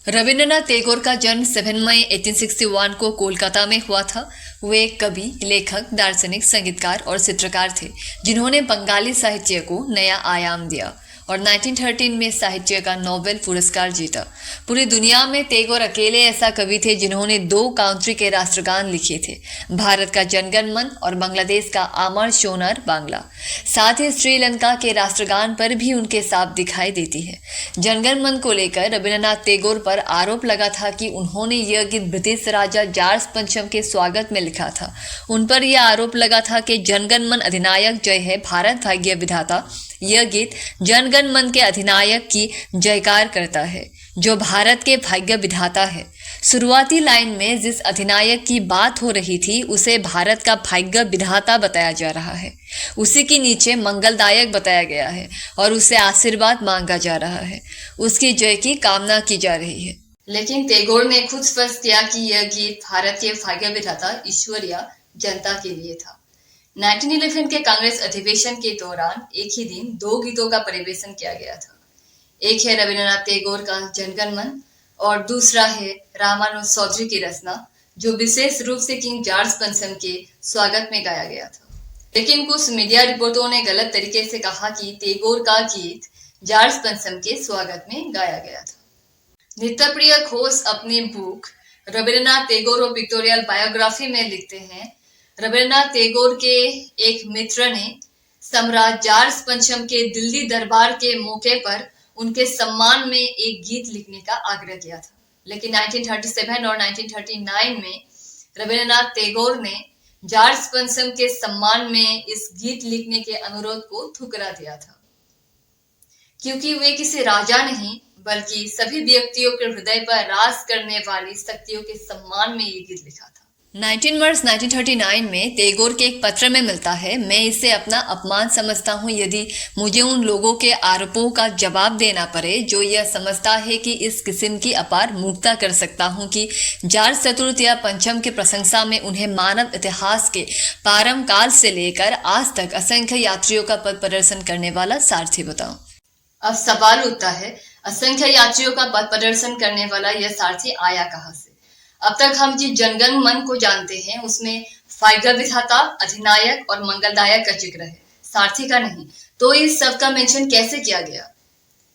रविन्द्रनाथ टैगोर का जन्म 7 मई 1861 को कोलकाता में हुआ था। वे एक कवि, लेखक, दार्शनिक, संगीतकार और चित्रकार थे जिन्होंने बंगाली साहित्य को नया आयाम दिया और 1913 में साहित्य का नोबेल पुरस्कार जीता। पूरी दुनिया में टैगोर अकेले ऐसा कवि थे जिन्होंने 2 काउंट्री के राष्ट्रगान लिखे थे, भारत का जनगण मन और बांग्लादेश का आमर सोनार बांग्ला। साथ ही श्रीलंका के राष्ट्रगान पर भी उनके साफ दिखाई देती है। जनगण मन को लेकर रविन्द्रनाथ टैगोर पर आरोप लगा था कि उन्होंने यह गीत ब्रिटिश राजा जॉर्ज पंचम के स्वागत में लिखा था। उन पर यह आरोप लगा था कि जनगण मन अधिनायक जय है भारत भाग्य विधाता, यह गीत जनगण मन के अधिनायक की जयकार करता है जो भारत के भाग्य विधाता है। शुरुआती लाइन में जिस अधिनायक की बात हो रही थी उसे भारत का भाग्य विधाता बताया जा रहा है, उसी के नीचे मंगलदायक बताया गया है और उससे आशीर्वाद मांगा जा रहा है, उसकी जय की कामना की जा रही है। लेकिन टैगोर ने खुद स्पष्ट किया कि यह गीत भारत के भाग्य विधाता ईश्वर या जनता के लिए था। 1911 के कांग्रेस अधिवेशन के दौरान एक ही दिन 2 गीतों का परिवेशन किया गया था। एक है रविन्द्रनाथ टैगोर का जनगण मन और दूसरा है रामानुज चौधरी की रचना, जो विशेष रूप से किंग जॉर्ज पंचम के स्वागत में गाया गया था। लेकिन कुछ मीडिया रिपोर्टों ने गलत तरीके से कहा कि टैगोर का गीत जॉर्ज पंचम के स्वागत में गाया गया था। नृत्यप्रिय घोष अपनी बुक रविन्द्रनाथ टैगोर और पिक्टोरियल बायोग्राफी में लिखते हैं, रविन्द्रनाथ टैगोर के एक मित्र ने सम्राट जॉर्ज पंचम के दिल्ली दरबार के मौके पर उनके सम्मान में एक गीत लिखने का आग्रह किया था। लेकिन 1937 और 1939 में रविन्द्रनाथ टैगोर ने जॉर्ज पंचम के सम्मान में इस गीत लिखने के अनुरोध को ठुकरा दिया था, क्योंकि वे किसी राजा नहीं बल्कि सभी व्यक्तियों के हृदय पर राज करने वाली शक्तियों के सम्मान में ये गीत लिखा था। 19 मार्च 1939 में टैगोर के एक पत्र में मिलता है, मैं इसे अपना अपमान समझता हूँ यदि मुझे उन लोगों के आरोपों का जवाब देना पड़े जो यह समझता है कि इस किस्म की अपार मूर्खता कर सकता हूँ कि जॉर्ज चतुर्थ या पंचम की प्रशंसा में उन्हें मानव इतिहास के प्रारंभ काल से लेकर आज तक असंख्य यात्रियों का पथ प्रदर्शन करने वाला सारथी बताऊं। अब सवाल उठता है, असंख्य यात्रियों का पथ प्रदर्शन करने वाला यह सारथी आया कहाँ से? अब तक हम जिस जनगण मन को जानते हैं उसमें भाग्य विधाता, अधिनायक और मंगलदायक का जिक्र है, सारथी का नहीं। तो इस शब्द का मेंशन कैसे किया गया?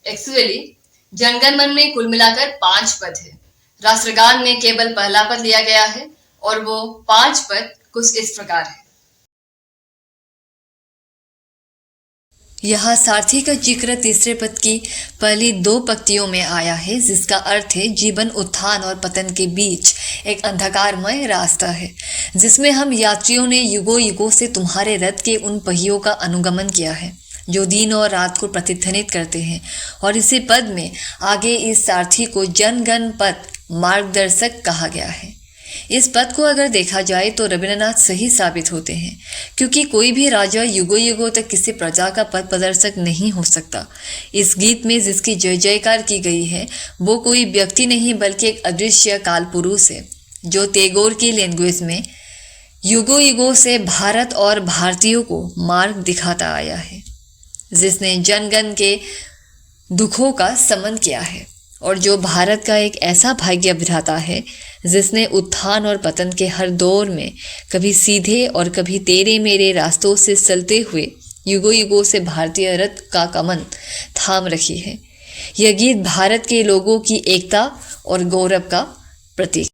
एक्चुअली जनगण मन में कुल मिलाकर 5 पद है। राष्ट्रगान में केवल पहला पद लिया गया है और वो 5 पद कुछ इस प्रकार है। यहाँ सारथी का जिक्र तीसरे पद की पहली 2 पंक्तियों में आया है, जिसका अर्थ है जीवन उत्थान और पतन के बीच एक अंधकारमय रास्ता है जिसमें हम यात्रियों ने युगों युगों से तुम्हारे रथ के उन पहियों का अनुगमन किया है जो दिन और रात को प्रतिध्वनित करते हैं। और इसी पद में आगे इस सारथी को जनगण पथ मार्गदर्शक कहा गया है। इस पद को अगर देखा जाए तो रविन्द्रनाथ सही साबित होते हैं, क्योंकि कोई भी राजा युगों युगों तक किसी प्रजा का पथ प्रदर्शक नहीं हो सकता। इस गीत में जिसकी जय जयकार की गई है वो कोई व्यक्ति नहीं बल्कि एक अदृश्य काल पुरुष है जो टैगोर की लैंग्वेज में युगों युगों से भारत और भारतीयों को मार्ग दिखाता आया है, जिसने जनगण के दुखों का समन किया है और जो भारत का एक ऐसा भाग्य विधाता है जिसने उत्थान और पतन के हर दौर में कभी सीधे और कभी तेरे मेरे रास्तों से चलते हुए युगों युगों से भारतीय रथ का कमन थाम रखी है। यह गीत भारत के लोगों की एकता और गौरव का प्रतीक।